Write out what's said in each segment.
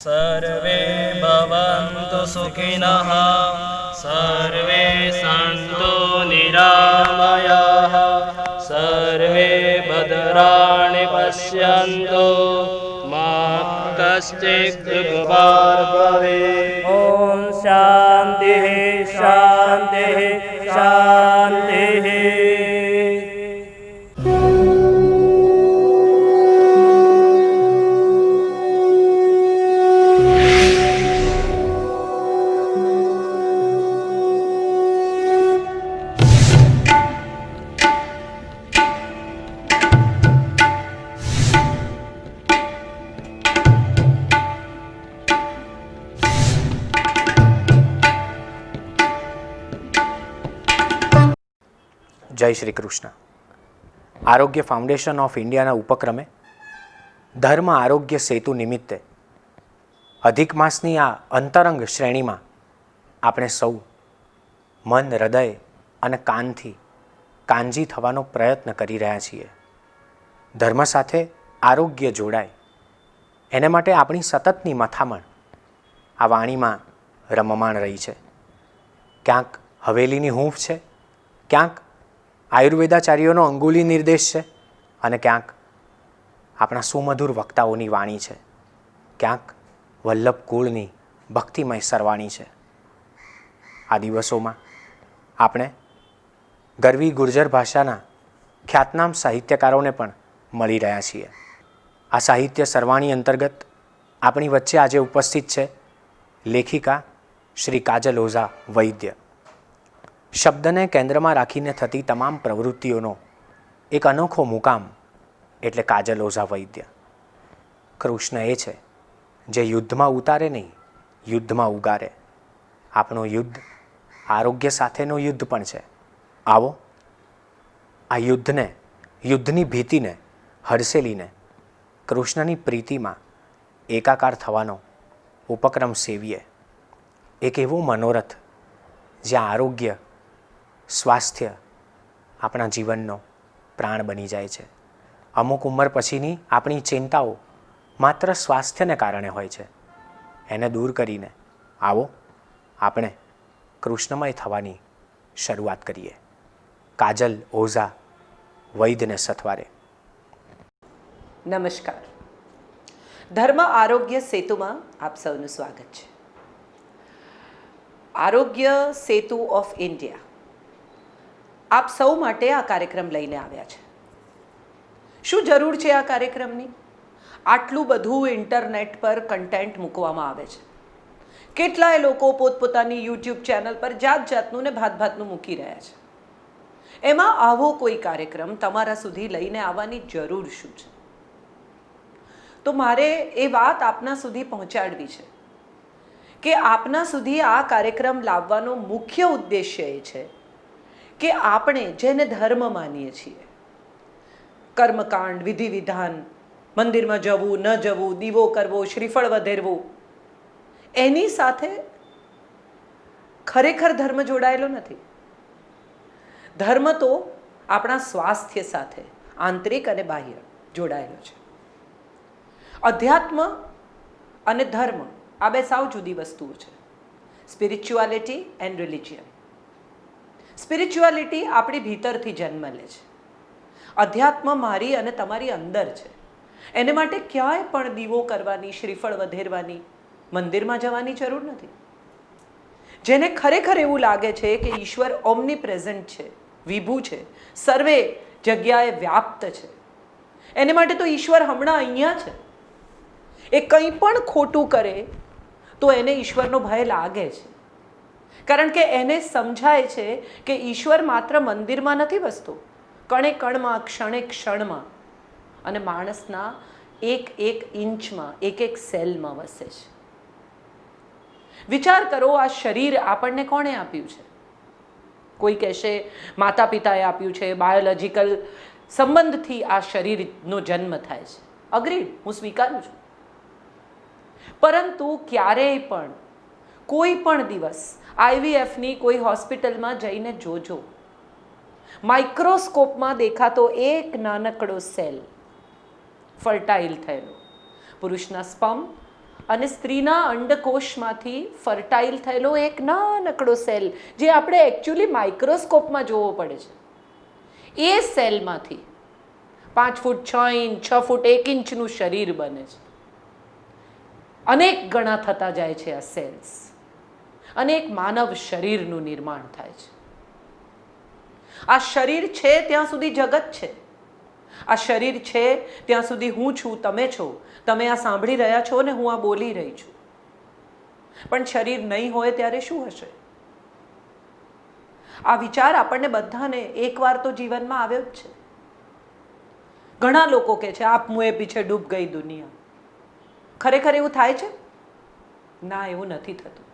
सर्वे भवन्तु सुखिनः, सर्वे सन्तु निरामयाः, सर्वे भद्राणि पश्यन्तु, मा कश्चित् दुःखभाग् भवेत्। ॐ शान्तिः शान्तिः शान्तिः। જય શ્રી કૃષ્ણ. આરોગ્ય ફાઉન્ડેશન ઓફ ઇન્ડિયાના ઉપક્રમે ધર્મ આરોગ્ય સેતુ નિમિત્તે અધિક માસની આ અંતરંગ શ્રેણીમાં આપણે સૌ મન, હૃદય અને કાનથી કાંજી થવાનો પ્રયત્ન કરી રહ્યા છીએ. ધર્મ સાથે આરોગ્ય જોડાય એને માટે આપણી સતતની મથામણ આ વાણીમાં રમમાણ રહી છે. ક્યાંક હવેલીની હૂંફ છે, ક્યાંક આયુર્વેદાચાર્યોનો અંગુલી નિર્દેશ છે, અને ક્યાંક આપણા સુમધુર વક્તાઓની વાણી છે, ક્યાંક વલ્લભ કુળની ભક્તિમય સરવાણી છે. આ દિવસોમાં આપણે ગરવી ગુર્જર ભાષાના ખ્યાતનામ સાહિત્યકારોને પણ મળી રહ્યા છીએ. આ સાહિત્ય સરવાણી અંતર્ગત આપણી વચ્ચે આજે ઉપસ્થિત છે લેખિકા શ્રી કાજલ ઓઝા વૈદ્ય. શબ્દને કેન્દ્રમાં રાખીને થતી તમામ પ્રવૃત્તિઓનો એક અનોખો મુકામ એટલે કાજલ ઓઝા વૈદ્ય. કૃષ્ણ એ છે જે યુદ્ધમાં ઉતારે નહીં, યુદ્ધમાં ઉગારે. આપણું યુદ્ધ આરોગ્ય સાથેનું યુદ્ધ પણ છે. આવો આ યુદ્ધને, યુદ્ધની ભીતિને હડસેલીને કૃષ્ણની પ્રીતિમાં એકાકાર થવાનો ઉપક્રમ સેવીએ. એક એવો મનોરથ જ્યાં આરોગ્ય, સ્વાસ્થ્ય આપણા જીવનનો પ્રાણ બની જાય છે. અમુક ઉંમર પછીની આપણી ચિંતાઓ માત્ર સ્વાસ્થ્યને કારણે હોય છે. એને દૂર કરીને આવો આપણે કૃષ્ણમય થવાની શરૂઆત કરીએ. કાજલ ઓઝા વૈદ્યને સથવારે. નમસ્કાર. ધર્મ આરોગ્ય સેતુમાં આપ સૌનું સ્વાગત છે. આરોગ્ય સેતુ ઓફ ઇન્ડિયા આપ સૌ માટે આ કાર્યક્રમ લઈને આવ્યા છે. શું જરૂર છે આ કાર્યક્રમની? આટલું બધું ઇન્ટરનેટ પર કન્ટેન્ટ મૂકવામાં આવે છે. કેટલાય લોકો પોતપોતાની યુટ્યુબ ચેનલ પર જાત જાતનું ને ભાત ભાતનું મૂકી રહ્યા છે. એમાં આવો કોઈ કાર્યક્રમ તમારા સુધી લઈને આવવાની જરૂર શું છે? તો મારે એ વાત આપના સુધી પહોંચાડવી છે કે આપના સુધી આ કાર્યક્રમ લાવવાનો મુખ્ય ઉદ્દેશ્ય એ છે કે આપણે જેને ધર્મ માનીએ છીએ, કર્મકાંડ, વિધિ વિધાન, મંદિરમાં જવું ન જવું, દીવો કરવો, શ્રીફળ વધેરવું, એની સાથે ખરેખર ધર્મ જોડાયેલો નથી. ધર્મ તો આપણા સ્વાસ્થ્ય સાથે આંતરિક અને બાહ્ય જોડાયેલો છે. અધ્યાત્મ અને ધર્મ આ બે સાવ જુદી વસ્તુઓ છે. Spirituality and religion. સ્પિરિચ્યુઆલિટી આપણી ભીતરથી જન્મ લે છે. અધ્યાત્મ મારી અને તમારી અંદર છે. એને માટે ક્યાંય પણ દીવો કરવાની, શ્રીફળ વધેરવાની, મંદિરમાં જવાની જરૂર નથી. જેને ખરેખર એવું લાગે છે કે ઈશ્વર ઓમની પ્રેઝન્ટ છે, વિભુ છે, સર્વે જગ્યાએ વ્યાપ્ત છે, એને માટે તો ઈશ્વર હમણાં અહીંયા છે. એ કંઈ પણ ખોટું કરે તો એને ઈશ્વરનો ભય લાગે છે. કારણ કે એને સમજાય છે કે ઈશ્વર માત્ર મંદિરમાં નથી વસતો, કણે કણમાં, ક્ષણે ક્ષણમાં અને માણસના એક એક ઇંચમાં, એક એક સેલમાં વસે છે. વિચાર કરો, આ શરીર આપણને કોણે આપ્યું છે? કોઈ કહેશે માતા પિતાએ આપ્યું છે, બાયોલોજિકલ સંબંધથી આ શરીરનો જન્મ થાય છે. અગ્રીડ, હું સ્વીકારું છું. પરંતુ ક્યારેય પણ કોઈ પણ દિવસ આઈવીએફની કોઈ હોસ્પિટલમાં જઈને જોજો, માઇક્રોસ્કોપમાં દેખાતો એક નાનકડો સેલ ફર્ટાઇલ થયેલો પુરુષના સ્પર્મ અને સ્ત્રીના અંડકોશમાંથી ફર્ટાઇલ થયેલો એક નાનકડો સેલ, જે આપણે એકચ્યુઅલી માઇક્રોસ્કોપમાં જોવો પડે છે, એ સેલમાંથી 5 ફૂટ 6 ઇંચ 6 ફૂટ 1 ઇંચનું શરીર બને છે. અનેક ગણા થતા જાય છે આ સેલ્સ, અને એક માનવ શરીરનું નિર્માણ થાય છે. આ શરીર છે ત્યાં સુધી જગત છે. આ શરીર છે ત્યાં સુધી હું છું, તમે છો, તમે આ સાંભળી રહ્યા છો ને હું આ બોલી રહી છું. પણ શરીર નહીં હોય ત્યારે શું હશે? આ વિચાર આપણને બધાને એકવાર તો જીવનમાં આવ્યો જ છે. ઘણા લોકો કહે છે આપ મુએ પીછે ડૂબ ગઈ દુનિયા. ખરેખર એવું થાય છે? ના, એવું નથી થતું.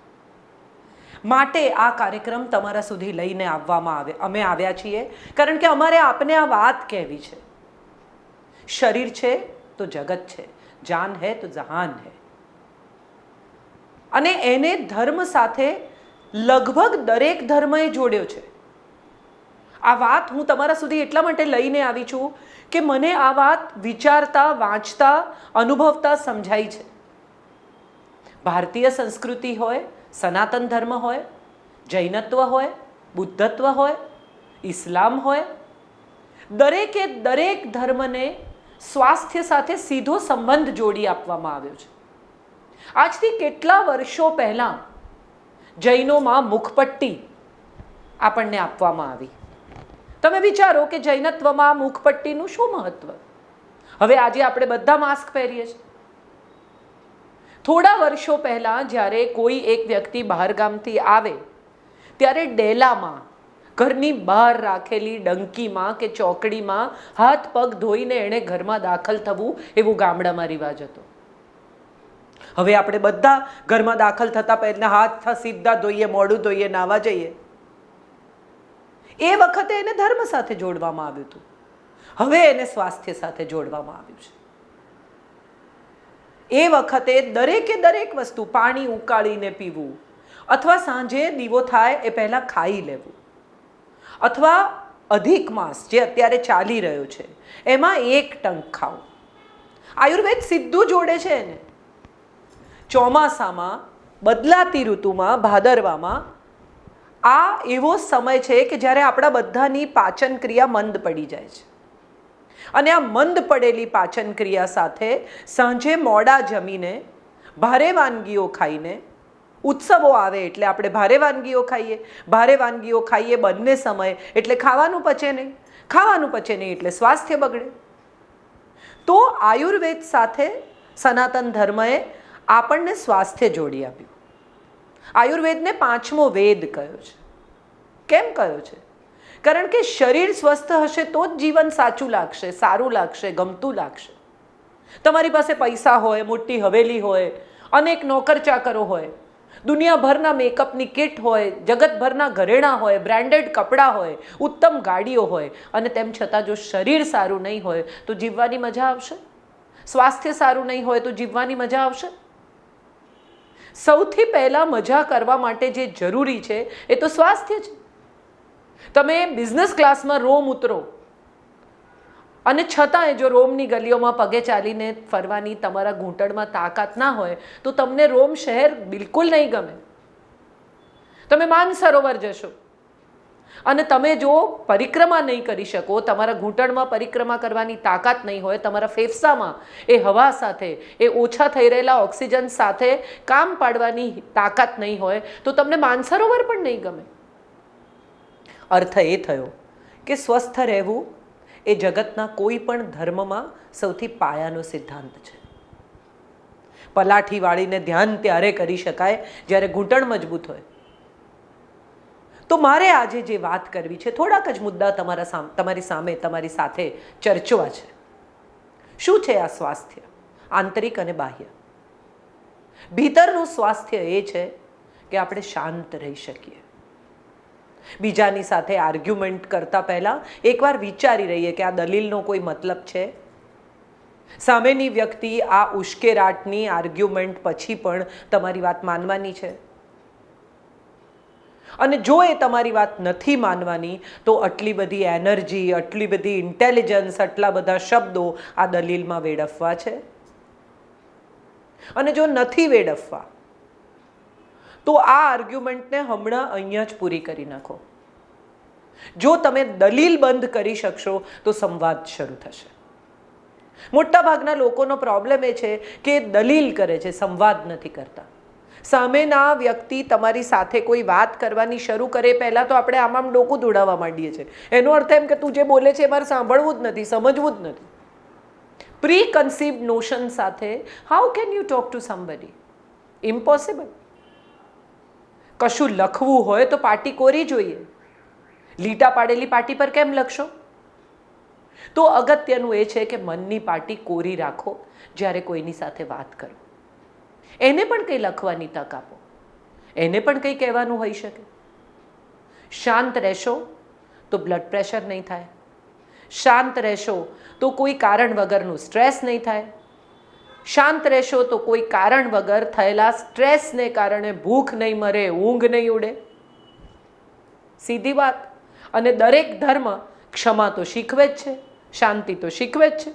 માટે આ કાર્યક્રમ તમારા સુધી લઈને અમે આવ્યા છીએ, કારણ કે અમારે આપને આ વાત કહેવી છે. શરીર છે તો જગત છે, જાન હૈ તો જહાન હૈ. અને એને ધર્મ સાથે લગભગ દરેક ધર્મએ જોડ્યો છે. આ વાત હું તમારા સુધી એટલા માટે લઈને આવી છું કે મને આ વાત વિચારતા, વાંચતા, અનુભવતા સમજાય છે. ભારતીય સંસ્કૃતિ હોય, સનાતન ધર્મ હોય, જૈનત્વ હોય, બુદ્ધત્વ હોય, ઇસ્લામ હોય, દરેકે દરેક ધર્મને સ્વાસ્થ્ય સાથે સીધો સંબંધ જોડી આપવામાં આવ્યો છે. આજથી કેટલા વર્ષો પહેલા જૈનોમાં મુખપટ્ટી આપણને આપવામાં આવી. તમે વિચારો કે જૈનત્વમાં મુખપટ્ટીનું શું મહત્વ? હવે આજે આપણે બધા માસ્ક પહેરીએ છીએ. થોડા વર્ષો પહેલા જ્યારે કોઈ એક વ્યક્તિ બહારગામથી આવે ત્યારે ડેલામાં, ઘરની બહાર રાખેલી ડંકીમાં કે ચોકડીમાં હાથ પગ ધોઈને એણે ઘરમાં દાખલ થવું, એવું ગામડામાં રિવાજ હતો. હવે આપણે બધા ઘરમાં દાખલ થતા પહેલા હાથ સીધા ધોઈએ, મોઢું ધોઈએ, નાવા જઈએ. એ વખતે એને ધર્મ સાથે જોડવામાં આવ્યું હતું. હવે એને સ્વાસ્થ્ય સાથે જોડવામાં આવ્યું છે. એ વખતે દરેકે દરેક વસ્તુ, પાણી ઉકાળીને પીવું, અથવા સાંજે દીવો થાય એ પહેલા ખાઈ લેવું, અથવા અધિક માસ જે અત્યારે ચાલી રહ્યો છે એમાં 1 ટંક ખાવું. આયુર્વેદ સીધું જોડે છે એને. ચોમાસામાં, બદલાતી ઋતુમાં, ભાદરવામાં આ એવો સમય છે કે જ્યારે આપણા બધાની પાચન ક્રિયા મંદ પડી જાય છે. અને આ મંદ પડેલી પાચન ક્રિયા સાથે સાંજે મોડા જમીને, ભારે વાનગીઓ ખાઈને, ઉત્સવો આવે એટલે આપણે ભારે વાનગીઓ ખાઈએ, ભારે વાનગીઓ ખાઈએ બંને સમય એટલે ખાવાનું પચે નહીં, ખાવાનું પચે નહીં એટલે સ્વાસ્થ્ય બગડે. તો આયુર્વેદ સાથે સનાતન ધર્મએ આપણને સ્વાસ્થ્ય જોડી આપ્યું. આયુર્વેદને 5મો વેદ કયો છે. કેમ કયો છે? કારણ કે શરીર સ્વસ્થ હશે તો જ જીવન સાચું લાગશે, સારું લાગશે, ગમતું લાગશે. તમારી પાસે પૈસા હોય, મોટી હવેલી હોય, અનેક નોકર ચાકરો હોય, દુનિયાભરના મેકઅપની કિટ હોય, જગતભરના ઘરેણાં હોય, બ્રાન્ડેડ કપડાં હોય, ઉત્તમ ગાડીઓ હોય, અને તેમ છતાં જો શરીર સારું નહીં હોય તો જીવવાની મજા આવશે? સ્વાસ્થ્ય સારું નહીં હોય તો જીવવાની મજા આવશે? સૌથી પહેલા મજા કરવા માટે જે જરૂરી છે એ તો સ્વાસ્થ્ય છે. તમે બિઝનેસ ક્લાસમાં રોમ ઉતરો અને છતાંય જો રોમની ગલીઓમાં પગે ચાલીને ફરવાની તમારા ઘૂંટણમાં તાકાત ના હોય તો તમને રોમ શહેર બિલકુલ નહીં ગમે. તમે માનસરોવર જશો અને તમે જો પરિક્રમા નહીં કરી શકો, તમારા ઘૂંટણમાં પરિક્રમા કરવાની તાકાત નહીં હોય, તમારા ફેફસામાં એ હવા સાથે, એ ઓછા થઈ રહેલા ઓક્સિજન સાથે કામ પાડવાની તાકાત નહીં હોય તો તમને માનસરોવર પણ નહીં ગમે. અર્થ એ થયો કે સ્વસ્થ રહેવું એ જગતના કોઈ પણ ધર્મમાં સૌથી પાયાનો સિદ્ધાંત છે. પલાઠી વાળીને ધ્યાન ત્યારે કરી શકાય જ્યારે ઘૂંટણ મજબૂત હોય. તો મારે આજે જે વાત કરવી છે, થોડાક જ મુદ્દા તમારી સામે, તમારી સાથે ચર્ચવા છે. શું છે આ સ્વાસ્થ્ય? આંતરિક અને બાહ્ય. ભીતરનું સ્વાસ્થ્ય એ છે કે આપણે શાંત રહી શકીએ. બીજાની સાથે આર્ગ્યુમેન્ટ કરતા પહેલા એકવાર વિચારી રહીએ કે આ દલીલનો કોઈ મતલબ છે? સામેની વ્યક્તિ આ ઉશ્કેરાટની આર્ગ્યુમેન્ટ પછી પણ તમારી વાત માનવાની છે? અને જો એ તમારી વાત નથી માનવાની તો આટલી બધી એનર્જી, આટલી બધી ઇન્ટેલિજન્સ, આટલા બધા શબ્દો આ દલીલમાં વેડફવા છે? અને જો નથી વેડફવા તો આ આર્ગ્યુમેન્ટને હમણાં અહીંયા જ પૂરી કરી નાખો. જો તમે દલીલ બંધ કરી શકશો તો સંવાદ શરૂ થશે. મોટા ભાગના લોકોનો પ્રોબ્લેમ એ છે કે દલીલ કરે છે, સંવાદ નથી કરતા. સામેના વ્યક્તિ તમારી સાથે કોઈ વાત કરવાની શરૂ કરે પહેલાં તો આપણે આમ ડોકું દોડાવવા માંડીએ છીએ. એનો અર્થ એમ કે તું જે બોલે છે એ મારે સાંભળવું જ નથી, સમજવું જ નથી. પ્રી કન્સીવ્ડ નોશન સાથે how can you talk to somebody? Impossible. કશું લખવું હોય તો પાટી કોરી જોઈએ. લીટા પાડેલી પાટી પર કેમ લખશો? તો અગત્યનું એ છે કે મનની પાટી કોરી રાખો જ્યારે કોઈની સાથે વાત કરો. એને પણ કંઈ લખવાની તક આપો, એને પણ કંઈ કહેવાનું હોઈ શકે. શાંત રહેશો તો બ્લડ પ્રેશર નહીં થાય, શાંત રહેશો તો કોઈ કારણ વગરનું સ્ટ્રેસ નહીં થાય, શાંત રહેશો તો કોઈ કારણ વગર થયેલા સ્ટ્રેસને કારણે ભૂખ નહીં મરે, ઊંઘ નહીં ઉડે. સીધી વાત. અને દરેક ધર્મ ક્ષમા તો શીખવે જ છે, શાંતિ તો શીખવે જ છે.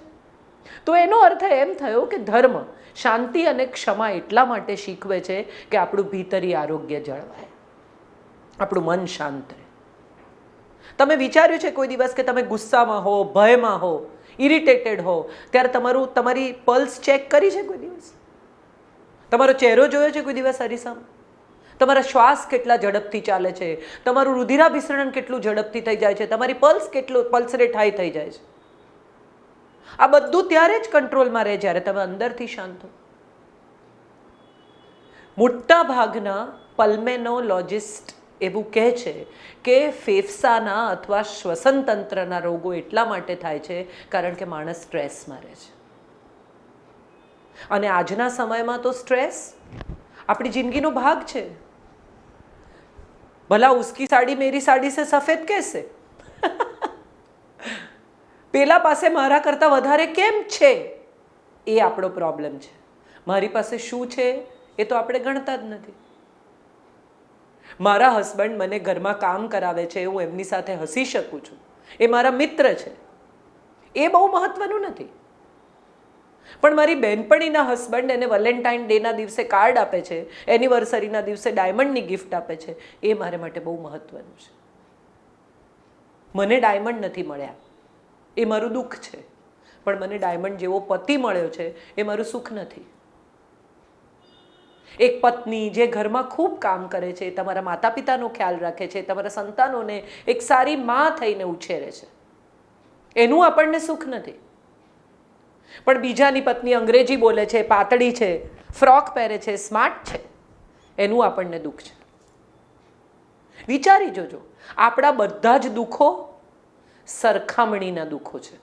તો એનો અર્થ એમ થયો કે ધર્મ શાંતિ અને ક્ષમા એટલા માટે શીખવે છે કે આપણું ભીતરી આરોગ્ય જળવાય, આપણું મન શાંત રહે. તમે વિચાર્યું છે કોઈ દિવસ કે તમે ગુસ્સામાં હો, ભયમાં હો, ઇરિટેટેડ હો ત્યારે તમારી પલ્સ ચેક કરી છે કોઈ દિવસ? તમારો ચહેરો જોયો છે કોઈ દિવસ અરીસામાં? તમારા શ્વાસ કેટલા ઝડપથી ચાલે છે, તમારું રુધિરાભિસરણ કેટલું ઝડપથી થઈ જાય છે, તમારી પલ્સ રેટ હાઈ થઈ જાય છે. આ બધું ત્યારે જ કંટ્રોલમાં રહે જ્યારે તમે અંદરથી શાંત હો. મોટા ભાગના પલ્મેનોલોજિસ્ટ એવું કહે છે કે ફેફસાના અથવા શ્વસન તંત્રના રોગો એટલા માટે થાય છે કારણ કે માણસ સ્ટ્રેસમાં રહે છે. અને આજના સમયમાં તો સ્ટ્રેસ આપણી જિંદગીનો ભાગ છે. ભલા ઉસકી સાડી મેરી સાડી સે સફેદ कैसे? પેલા પાસે મારા કરતાં વધારે કેમ છે એ આપણો પ્રોબ્લેમ છે. મારી પાસે શું છે એ તો આપણે ગણતા જ નથી. મારા હસબન્ડ મને ઘરમાં કામ કરાવે છે, હું એમની સાથે હસી શકું છું, એ મારા મિત્ર છે, એ બહુ મહત્વનું નથી. પણ મારી બહેનપણીના હસબન્ડ એને વેલેન્ટાઇન ડેના દિવસે કાર્ડ આપે છે, એનિવર્સરીના દિવસે ડાયમંડની ગિફ્ટ આપે છે, એ મારે માટે બહુ મહત્વનું છે. મને ડાયમંડ નથી મળ્યા એ મારું દુઃખ છે, પણ મને ડાયમંડ જેવો પતિ મળ્યો છે એ મારું સુખ નથી. એક પત્ની જે ઘરમાં ખૂબ કામ કરે છે, તમારા માતા પિતાનો ખ્યાલ રાખે છે, તમારા સંતાનોને એક સારી માં થઈને ઉછેરે છે, એનું આપણને સુખ નથી. પણ બીજાની પત્ની અંગ્રેજી બોલે છે, પાતળી છે, ફ્રોક પહેરે છે, સ્માર્ટ છે, એનું આપણને દુઃખ છે. વિચારી જોજો, આપણા બધા જ દુઃખો સરખામણીના દુઃખો છે.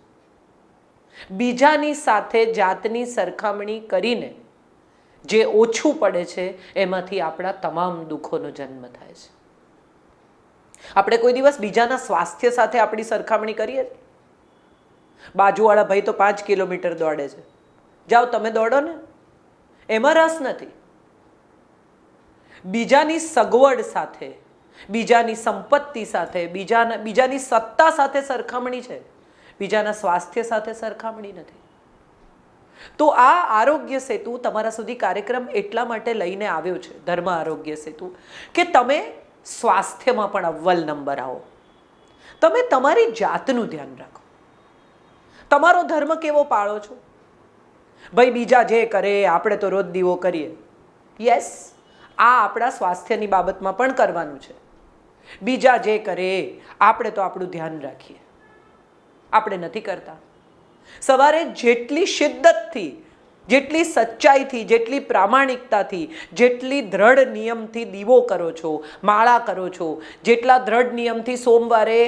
બીજાની સાથે જાતની સરખામણી કરીને જે ઓછું પડે છે એમાંથી આપણા તમામ દુઃખોનો જન્મ થાય છે. આપણે કોઈ દિવસ બીજાના સ્વાસ્થ્ય સાથે આપણી સરખામણી કરીએ? બાજુવાળા ભાઈ તો 5 કિલોમીટર દોડે છે, જાઓ તમે દોડો ને, એમાં રસ નથી. બીજાની સગવડ સાથે, બીજાની સંપત્તિ સાથે, બીજાની સત્તા સાથે સરખામણી છે, બીજાના સ્વાસ્થ્ય સાથે સરખામણી નથી. તો આ આરોગ્ય સેતુ તમારા સુધી કાર્યક્રમ એટલા માટે લઈને આવ્યો છે, ધર્મ આરોગ્ય સેતુ, કે તમે સ્વાસ્થ્યમાં પણ અવ્વલ નંબર આવો. તમે તમારી જાતનું ધ્યાન રાખો. તમારો ધર્મ કેવો પાળો છો? ભાઈ બીજા જે કરે આપણે તો રોજ દીવો કરીએ. યસ, આ આપણા સ્વાસ્થ્યની બાબતમાં પણ કરવાનું છે. બીજા જે કરે આપણે તો આપણું ધ્યાન રાખીએ. આપણે નથી કરતા. સવારે જેટલી શિદ્દતથી, જેટલી સચ્ચાઈથી, જેટલી પ્રામાણિકતાથી, જેટલી દ્રઢ નિયમથી દીવો કરો છો, માળા કરો છો, જેટલા દ્રઢ નિયમથી સોમવારે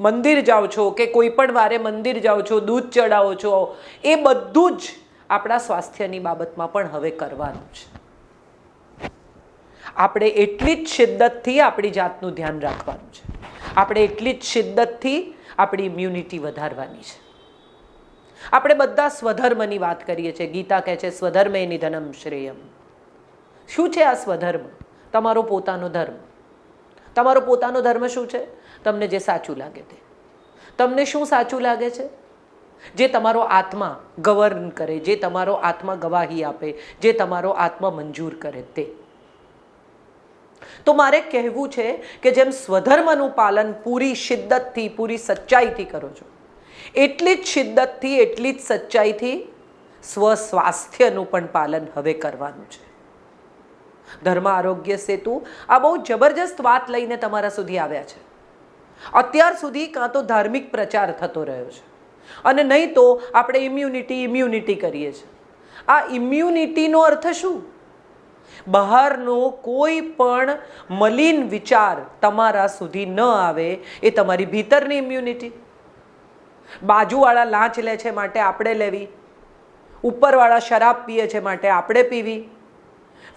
મંદિર જાઓ છો કે કોઈ પણ વારે મંદિર જાઓ છો, દૂધ ચડાવો છો, એ બધું જ આપણા સ્વાસ્થ્યની બાબતમાં પણ હવે કરવાનું છે. આપણે એટલી જ શિદ્દતથી આપણી જાતનું ધ્યાન રાખવાનું છે. આપણે એટલી જ શિદ્દતથી આપણી ઇમ્યુનિટી વધારવાની છે. આપણે બધા સ્વધર્મની વાત કરીએ છીએ. ગીતા કહે છે સ્વધર્મે નિધનમ શ્રેયમ. શું છે આ સ્વધર્મ? તમારો પોતાનો ધર્મ. તમારો પોતાનો ધર્મ શું છે? તમને જે સાચું લાગે તે. તમને શું સાચું લાગે છે? જે તમારો આત્મા ગવર્ન કરે, જે તમારો આત્મા ગવાહી આપે, જે તમારો આત્મા મંજૂર કરે તે. તો મારે કહેવું છે કે જેમ સ્વધર્મનું પાલન પૂરી શિદ્દતથી, પૂરી સચ્ચાઈથી કરો છો, એટલી જ શિદ્દતથી, એટલી જ સચ્ચાઈથી સ્વસ્વાસ્થ્યનું પણ પાલન હવે કરવાનું છે. ધર્મ આરોગ્ય સેતુ આ બહુ જબરજસ્ત વાત લઈને તમારા સુધી આવ્યા છે. અત્યાર સુધી કાં તો ધાર્મિક પ્રચાર થતો રહ્યો છે અને નહીં તો આપણે ઇમ્યુનિટી કરીએ છીએ. આ ઇમ્યુનિટીનો અર્થ શું? બહારનો કોઈ પણ મલિન વિચાર તમારા સુધી ન આવે એ તમારી ભીતરની ઇમ્યુનિટી. બાજુવાળા લાંચ લે છે માટે આપણે લેવી, ઉપરવાળા શરાબ પીએ છે માટે આપણે પીવી,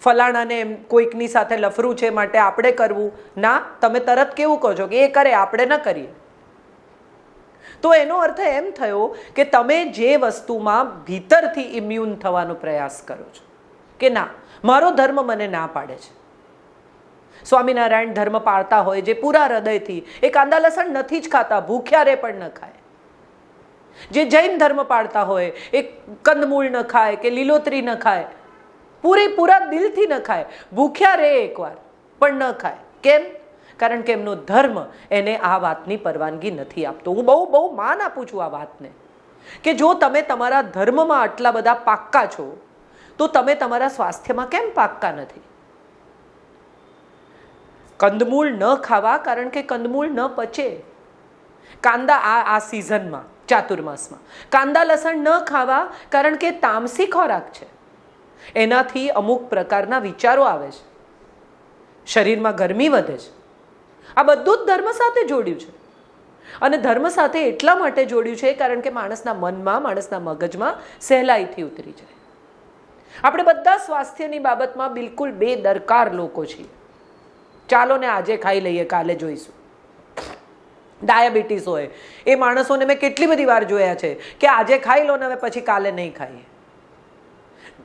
ફલાણાને કોઈકની સાથે લફરું છે માટે આપણે કરવું ના. તમે તરત કેવું કહો છો કે એ કરે આપણે ન કરીએ. તો એનો અર્થ એમ થયો કે તમે જે વસ્તુમાં ભીતરથી ઇમ્યુન થવાનો પ્રયાસ કરો છો કે ના, મારો ધર્મ મને ના પાડે છે. સ્વામિનારાયણ ધર્મ પાળતા હોય જે પૂરા હૃદયથી એ કાંદા લસણ નથી જ ખાતા, ભૂખ્યા રે પણ ન ખાય. જે જૈન ધર્મ પાળતા હોય એ કંદમૂળ ન ખાય કે લીલોતરી ન ખાય, પૂરા દિલથી ન ખાય, ભૂખ્યા રે એકવાર પણ ન ખાય. કેમ? કારણ કે એમનો ધર્મ એને આ વાતની પરવાનગી નથી આપતો. હું બહુ માન આપું છું આ વાતને કે જો તમે તમારા ધર્મમાં આટલા બધા પાક્કા છો તો તમે તમારા સ્વાસ્થ્યમાં કેમ પાક્કા નથી? કંદમૂળ ન ખાવા કારણ કે કંદમૂળ ન પચે. કાંદા આ સિઝનમાં ચાતુર્માસમાં કાંદા લસણ ન ખાવા કારણ કે તામસી ખોરાક છે. એનાથી અમુક પ્રકારના વિચારો આવે છે, શરીરમાં ગરમી વધે છે. આ બધું જ ધર્મ સાથે જોડ્યું છે. અને ધર્મ સાથે એટલા માટે જોડ્યું છે કારણ કે માણસના મનમાં, માણસના મગજમાં સહેલાઈથી ઉતરી જાય. આપણે બધા સ્વાસ્થ્યની બાબતમાં બિલકુલ બેદરકાર લોકો છીએ. ચાલો ને આજે ખાઈ લઈએ, કાલે જોઈશું. ડાયાબિટીસ હોય એ માણસોને મેં કેટલી બધી વાર જોયા છે કે આજે ખાઈ લો ને હવે પછી કાલે નહીં ખાઈએ.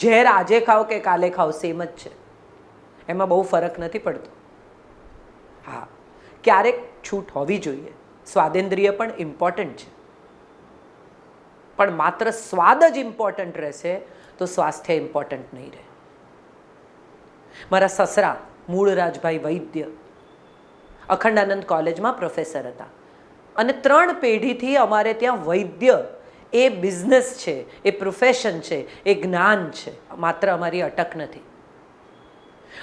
ઝેર આજે ખાઓ કે કાલે ખાઓ સેમ જ છે, એમાં બહુ ફરક નથી પડતો. હા, ક્યારેક છૂટ હોવી જોઈએ. સ્વાદેન્દ્રિય પણ ઇમ્પોર્ટન્ટ છે, પણ માત્ર સ્વાદ જ ઇમ્પોર્ટન્ટ રહેશે તો સ્વાસ્થ્ય ઇમ્પોર્ટન્ટ નહીં રહે. મારા સસરા મૂળરાજભાઈ વૈદ્ય અખંડાનંદ કોલેજમાં પ્રોફેસર હતા અને 3 પેઢીથી અમારે ત્યાં વૈદ્ય એ બિઝનેસ છે, એ પ્રોફેશન છે, એ જ્ઞાન છે, માત્ર અમારી અટક નથી.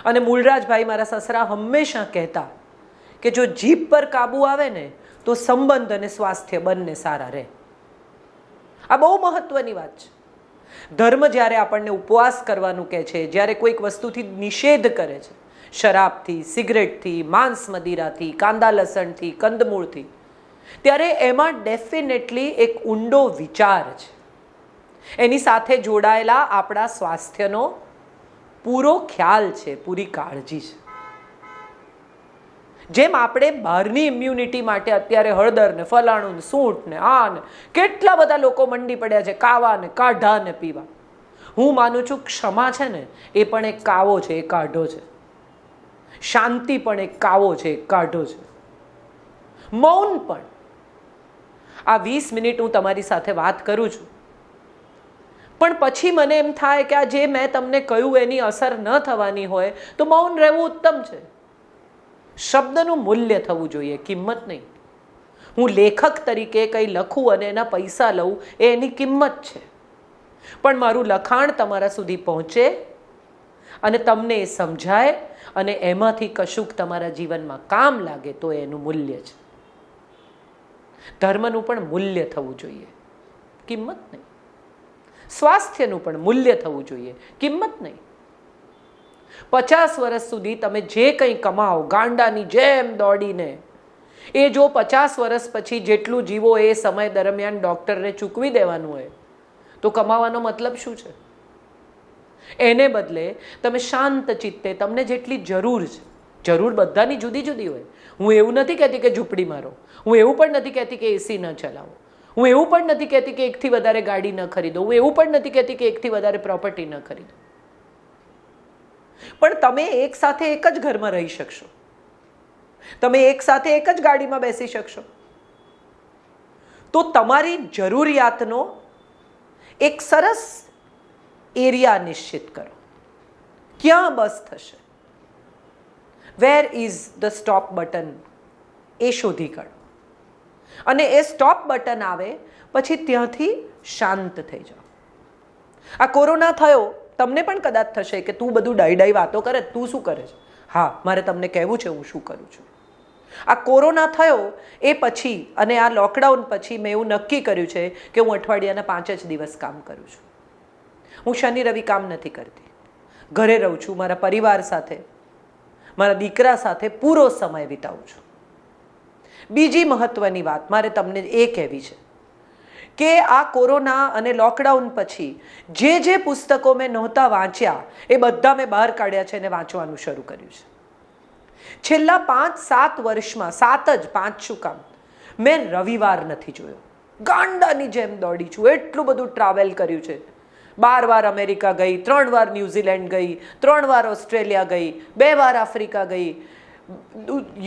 અને મૂળરાજભાઈ મારા સસરા હંમેશા કહેતા કે જો જીભ પર કાબુ આવે ને તો સંબંધ અને સ્વાસ્થ્ય બંને સારા રહે. આ બહુ મહત્વની વાત છે. ધર્મ જ્યારે આપણને ઉપવાસ કરવાનું કહે છે, જ્યારે કોઈક વસ્તુથી નિષેધ કરે છે, શરાબથી, સિગરેટથી, માંસ મદિરાથી, કાંદા લસણથી, કંદમૂળથી, ત્યારે એમાં ડેફિનેટલી એક ઊંડો વિચાર છે. એની સાથે જોડાયેલા આપણા સ્વાસ્થ્યનો પૂરો ખ્યાલ છે, પૂરી કાળજી છે. જેમ આપણે બહારની ઇમ્યુનિટી માટે અત્યારે હળદર ને ફલાણું ને સૂંઠ ને આ ને કેટલા બધા લોકો મંડી પડ્યા છે કાવા ને કાઢા ને પીવા. હું માનું છું ક્ષમા છે ને એ પણ એક કાવો છે, એક કાઢો છે. શાંતિ પણ એક કાવો છે, એક કાઢો છે. મૌન પણ. આ 20 મિનિટ હું તમારી સાથે વાત કરું છું, પણ પછી મને એમ થાય કે આ જે મેં તમને કહ્યું એની અસર ન થવાની હોય તો મૌન રહેવું ઉત્તમ છે. શબ્દનું મૂલ્ય થવું જોઈએ, કિંમત નહીં. હું લેખક તરીકે કંઈ લખું અને એના પૈસા લઉં એ એની કિંમત છે, પણ મારું લખાણ તમારા સુધી પહોંચે અને તમને એ સમજાય અને એમાંથી કશુંક તમારા જીવનમાં કામ લાગે તો એનું મૂલ્ય છે. ધર્મનું પણ મૂલ્ય થવું જોઈએ, કિંમત નહીં. સ્વાસ્થ્યનું પણ મૂલ્ય થવું જોઈએ, કિંમત નહીં. 50 વર્ષ સુધી તમે જે કંઈ કમાઓ ગાંડાની જેમ દોડીને, એ જો 50 વર્ષ પછી જેટલું જીવો એ સમય દરમિયાન ડૉક્ટરને ચૂકવી દેવાનું હોય તો કમાવાનો મતલબ શું છે? એને બદલે તમે શાંત ચિત્તે તમને જેટલી જરૂર છે, જરૂર બધાની જુદી જુદી હોય. હું એવું નથી કહેતી કે ઝૂંપડીમાં રહો, હું એવું પણ નથી કહેતી કે એસી ન ચલાવો, હું એવું પણ નથી કહેતી કે એકથી વધારે ગાડી ન ખરીદો, હું એવું પણ નથી કહેતી કે એકથી વધારે પ્રોપર્ટી ન ખરીદો. પણ તમે એક સાથે એક જ ઘરમાં રહી શકશો, તમે એક સાથે એક જ ગાડીમાં બેસી શકશો. તો તમારી જરૂરિયાતનો એક સરસ એરિયા નિશ્ચિત કરો. ક્યાં બસ થશે, where is the stop button, એ શોધી કાઢો. અને એ સ્ટોપ બટન આવે પછી ત્યાંથી શાંત થઈ જાઓ. આ કોરોના થયો, તમને પણ કદાચ થશે કે તું બધું ડાઈ વાતો કરે, તું શું કરે છે? હા, મારે તમને કહેવું છે હું શું કરું છું. આ કોરોના થયો એ પછી અને આ લોકડાઉન પછી મેં એવું નક્કી કર્યું છે કે હું અઠવાડિયાના 5 જ દિવસ કામ કરું છું. હું શનિ રવિ કામ નથી કરતી, ઘરે રહું છું, મારા પરિવાર સાથે, મારા દીકરા સાથે પૂરો સમય વિતાવું છું. બીજી મહત્વની વાત મારે તમને એ કહેવી છે કે આ કોરોના અને લોકડાઉન પછી જે પુસ્તકો મેં નહોતા વાંચ્યા એ બધા મેં બહાર કાઢ્યા છે અને વાંચવાનું શરૂ કર્યું છે. છેલ્લા 5-7 વર્ષમાં 7 જ 5 શું કામ, મેં રવિવાર નથી જોયો. ગાંડાની જેમ દોડી છું, એટલું બધું ટ્રાવેલ કર્યું છે. 12 વાર અમેરિકા ગઈ, 3 વાર ન્યૂઝીલેન્ડ ગઈ, 3 વાર ઓસ્ટ્રેલિયા ગઈ, 2 વાર આફ્રિકા ગઈ,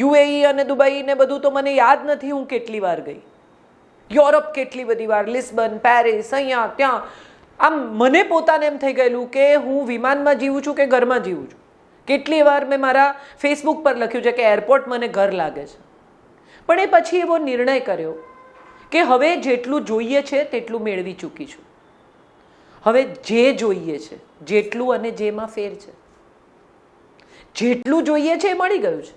યુએઈ અને દુબઈ ને બધું તો મને યાદ નથી હું કેટલી વાર ગઈ. યુરોપ કેટલી બધી વાર, લિસ્બન, પેરિસ, અહીંયા ત્યાં. આમ મને પોતાને એમ થઈ ગયેલું કે હું વિમાનમાં જીવું છું કે ઘરમાં જીવું છું. કેટલી વાર મેં મારા ફેસબુક પર લખ્યું છે કે એરપોર્ટ મને ઘર લાગે છે. પણ એ પછી એવો નિર્ણય કર્યો કે હવે જેટલું જોઈએ છે તેટલું મેળવી ચૂકી છું. હવે જે જોઈએ છે, જેટલું અને જેમાં ફેર છે, જેટલું જોઈએ છે એ મળી ગયું છે,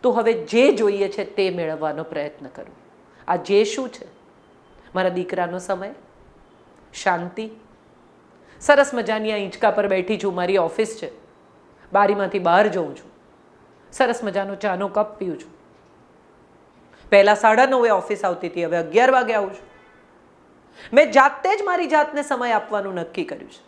તો હવે જે જોઈએ છે તે મેળવવાનો પ્રયત્ન કરું. આ જે શું છે? મારા દીકરાનો સમય, શાંતિ, સરસ મજાની આ હિંચકા પર બેઠી છું, મારી ઓફિસ છે, બારીમાંથી બહાર જઉં છું, સરસ મજાનો ચાનો કપ પીઉં છું. પહેલાં 9:30 ઓફિસ આવતી હતી, હવે 11 વાગે આવું છું. મેં જાતે જ મારી જાતને સમય આપવાનું નક્કી કર્યું છે.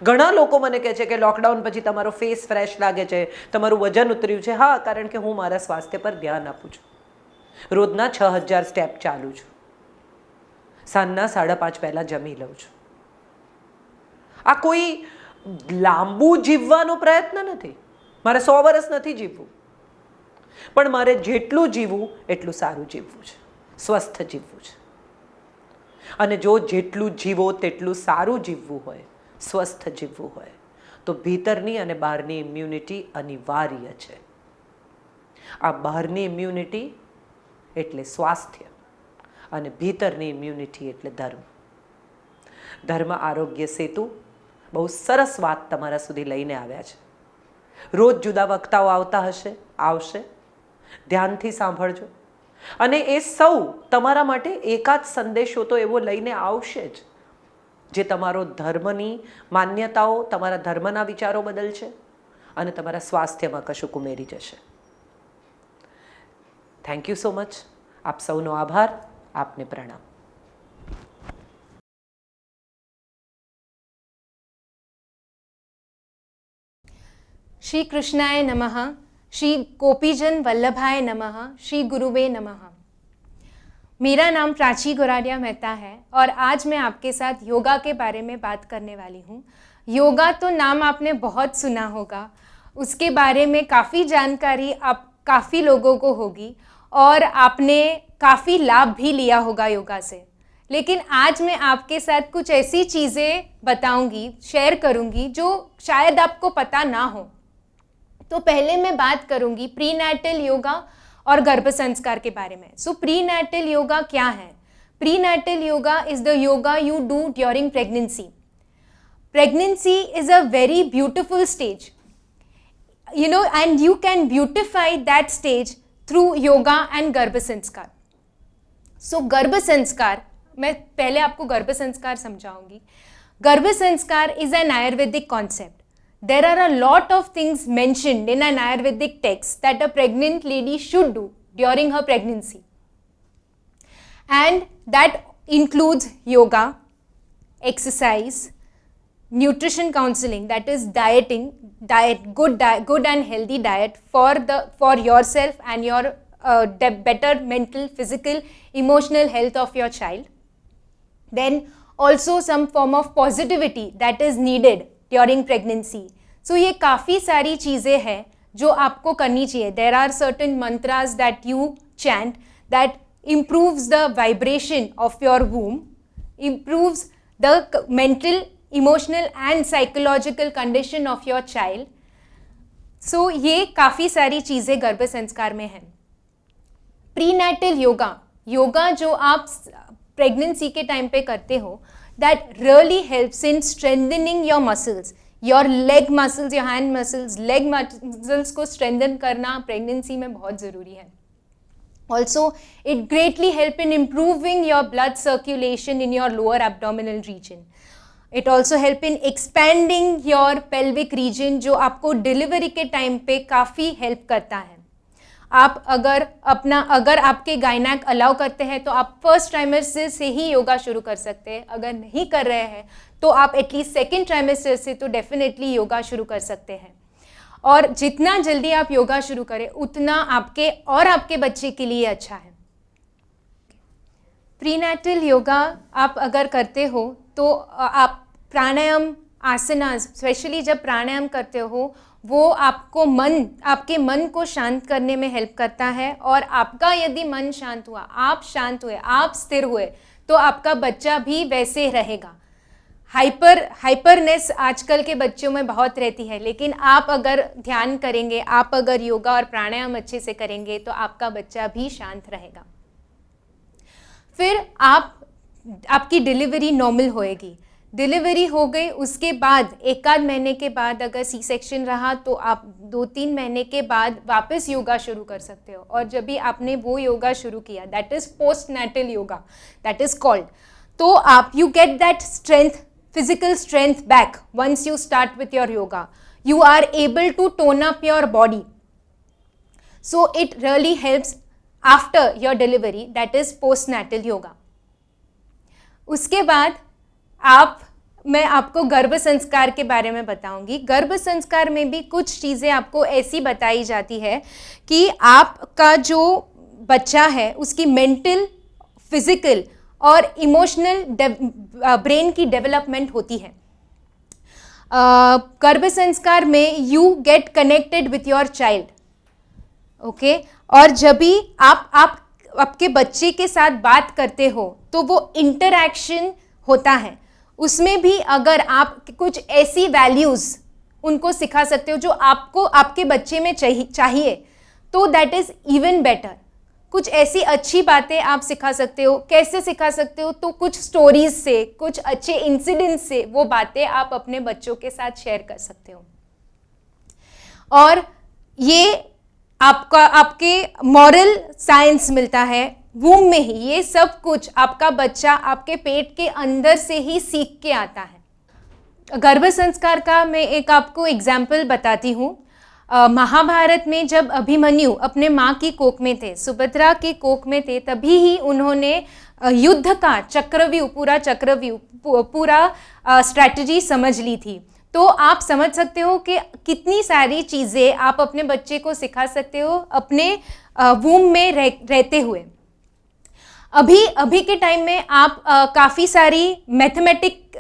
ઘણા લોકો મને કહે છે કે લોકડાઉન પછી તમારો ફેસ ફ્રેશ લાગે છે, તમારું વજન ઉતર્યું છે. હા, કારણ કે હું મારા સ્વાસ્થ્ય પર ધ્યાન આપું છું. રોજના 6000 સ્ટેપ ચાલું છું, સાંજના 5:30 પહેલાં જમી લઉં છું. આ કોઈ લાંબુ જીવવાનો પ્રયત્ન નથી, મારે 100 વર્ષ નથી જીવવું, પણ મારે જેટલું જીવવું એટલું સારું જીવવું છે, સ્વસ્થ જીવવું છે. અને જો જેટલું જીવો તેટલું સારું જીવવું હોય, સ્વસ્થ જીવવું હોય, તો ભીતરની અને બહારની ઇમ્યુનિટી અનિવાર્ય છે. આ બહારની ઇમ્યુનિટી એટલે સ્વાસ્થ્ય અને ભીતરની ઇમ્યુનિટી એટલે ધર્મ. ધર્મ આરોગ્ય સેતુ બહુ સરસ વાત તમારા સુધી લઈને આવ્યા છે. રોજ જુદા વક્તાઓ આવતા હશે, આવશે, ધ્યાનથી સાંભળજો. અને એ સૌ તમારા માટે એકાદ સંદેશો તો એવો લઈને આવશે જ જે તમારો ધર્મની માન્યતાઓ, તમારા ધર્મના વિચારો બદલશે અને તમારા સ્વાસ્થ્યમાં કશુંક ઉમેરી જશે. Thank you so much. આપ સૌનો આભાર. આપને પ્રણામ. श्री कृष्णाय नमः, श्री गोपीजन वल्लभाय नमः, श्री गुरुवे नमः। मेरा नाम प्राची गोराडिया मेहता है और आज मैं आपके साथ योगा के बारे में बात करने वाली हूँ. योगा तो नाम आपने बहुत सुना होगा, उसके बारे में काफ़ी जानकारी आप काफ़ी लोगों को होगी और आपने काफ़ी लाभ भी लिया होगा योगा से. लेकिन आज मैं आपके साथ कुछ ऐसी चीज़ें बताऊंगी, शेयर करूंगी जो शायद आपको पता ना हो. तो पहले मैं बात करूंगी प्रीनैटल योगा और गर्भ संस्कार के बारे में. सो प्रीनैटल योगा क्या है? Prenatal yoga is the yoga you do during pregnancy. Pregnancy is a very beautiful stage, you know, and you can beautify that stage through yoga and गर्भ संस्कार. सो गर्भ संस्कार, मैं पहले आपको गर्भ संस्कार समझाऊंगी. गर्भ संस्कार is an Ayurvedic concept. There are a lot of things mentioned in an Ayurvedic text that a pregnant lady should do during her pregnancy. And that includes yoga, exercise, nutrition counseling, that is dieting, good and healthy diet for yourself and your better mental, physical, emotional health of your child. Then also some form of positivity that is needed during pregnancy. So ये काफ़ी सारी चीज़ें हैं जो आपको करनी चाहिए. There are certain mantras that you chant that improves the vibration of your womb, improves the mental, emotional and psychological condition of your child. So ये काफ़ी सारी चीज़ें गर्भ संस्कार में हैं. प्रीनेटल योगा जो आप प्रेगनेंसी के टाइम पे करते हो, that really helps in strengthening your muscles, your leg muscles, your hand muscles, leg muscles को strengthen करना प्रेगनेंसी में बहुत ज़रूरी है. Also, it greatly help in improving your blood circulation in your lower abdominal region. It also help in expanding your pelvic region, जो आपको delivery के time पे काफ़ी हेल्प करता है. आप अगर आपके गायनेक अलाउ करते हैं तो आप फर्स्ट ट्राइमेस्टर से ही योगा शुरू कर सकते हैं. अगर नहीं कर रहे हैं तो आप एटलीस्ट सेकेंड ट्राइमेस्टर से तो डेफिनेटली योगा शुरू कर सकते हैं. और जितना जल्दी आप योगा शुरू करें उतना आपके और आपके बच्चे के लिए अच्छा है. प्रीनेटल योगा आप अगर करते हो तो आप प्राणायाम, आसना, स्पेशली जब प्राणायाम करते हो वो आपके मन को शांत करने में हेल्प करता है. और आपका यदि मन शांत हुआ, आप शांत हुए, आप स्थिर हुए, तो आपका बच्चा भी वैसे रहेगा. हाइपरनेस आजकल के बच्चों में बहुत रहती है, लेकिन आप अगर ध्यान करेंगे, आप अगर योगा और प्राणायाम अच्छे से करेंगे तो आपका बच्चा भी शांत रहेगा. फिर आपकी डिलीवरी नॉर्मल होएगी. डिलीवरी हो गई, उसके बाद एक आध महीने के बाद अगर सी सेक्शन रहा तो आप 2-3 महीने के बाद वापस योगा शुरू कर सकते हो. और जब भी आपने वो योगा शुरू किया, that is post natal yoga, that is called, तो आप you get that strength, physical strength back once you start with your yoga. You are able to tone up your body. So it really helps after your delivery, that is postnatal yoga. उसके बाद मैं आपको गर्भ संस्कार के बारे में बताऊंगी. गर्भ संस्कार में भी कुछ चीज़ें आपको ऐसी बताई जाती है कि आपका जो बच्चा है उसकी मेंटल, फिजिकल और इमोशनल ब्रेन की डेवलपमेंट होती है. गर्भ संस्कार में you get connected with your child, okay. और जब भी आप आपके बच्चे के साथ बात करते हो तो वो इंटरैक्शन होता है. उसमें भी अगर आप कुछ ऐसी वैल्यूज़ उनको सिखा सकते हो जो आपको आपके बच्चे में चाहिए तो दैट इज़ इवन बेटर. कुछ ऐसी अच्छी बातें आप सिखा सकते हो. कैसे सिखा सकते हो? तो कुछ स्टोरीज से, कुछ अच्छे इंसिडेंट्स से वो बातें आप अपने बच्चों के साथ शेयर कर सकते हो. और ये आपके मॉरल साइंस मिलता है वूम में ही. ये सब कुछ आपका बच्चा आपके पेट के अंदर से ही सीख के आता है. गर्भ संस्कार का मैं एक आपको एग्जाम्पल बताती हूँ. महाभारत में जब अभिमन्यु अपने माँ की कोख में थे, सुभद्रा की कोख में थे, तभी ही उन्होंने युद्ध का पूरा स्ट्रैटेजी समझ ली थी. तो आप समझ सकते हो कि कितनी सारी चीज़ें आप अपने बच्चे को सिखा सकते हो अपने वूम में रहते हुए. अभी के टाइम में आप काफ़ी सारी मैथमेटिक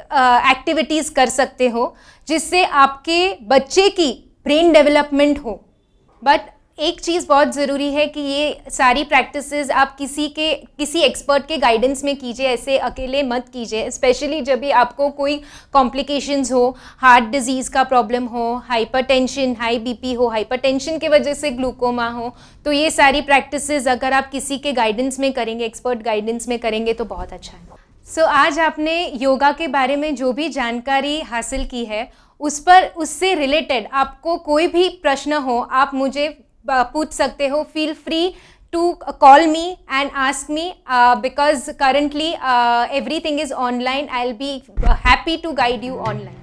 एक्टिविटीज़ कर सकते हो जिससे आपके बच्चे की ब्रेन डेवलपमेंट हो. बट एक चीज़ बहुत ज़रूरी है कि ये सारी प्रैक्टिसेस आप किसी एक्सपर्ट के गाइडेंस में कीजिए, ऐसे अकेले मत कीजिए. स्पेशली जब भी आपको कोई कॉम्प्लिकेशंस हो, हार्ट डिजीज़ का प्रॉब्लम हो, हाइपरटेंशन, हाई बीपी हो, हाइपरटेंशन की वजह से ग्लूकोमा हो, तो ये सारी प्रैक्टिसेस अगर आप किसी के गाइडेंस में करेंगे, एक्सपर्ट गाइडेंस में करेंगे तो बहुत अच्छा है. सो आज आपने योगा के बारे में जो भी जानकारी हासिल की है उससे रिलेटेड आपको कोई भी प्रश्न हो आप मुझे पूछ सकते हो. Feel free to call me and ask me because currently everything is online. I'll be happy to guide you online.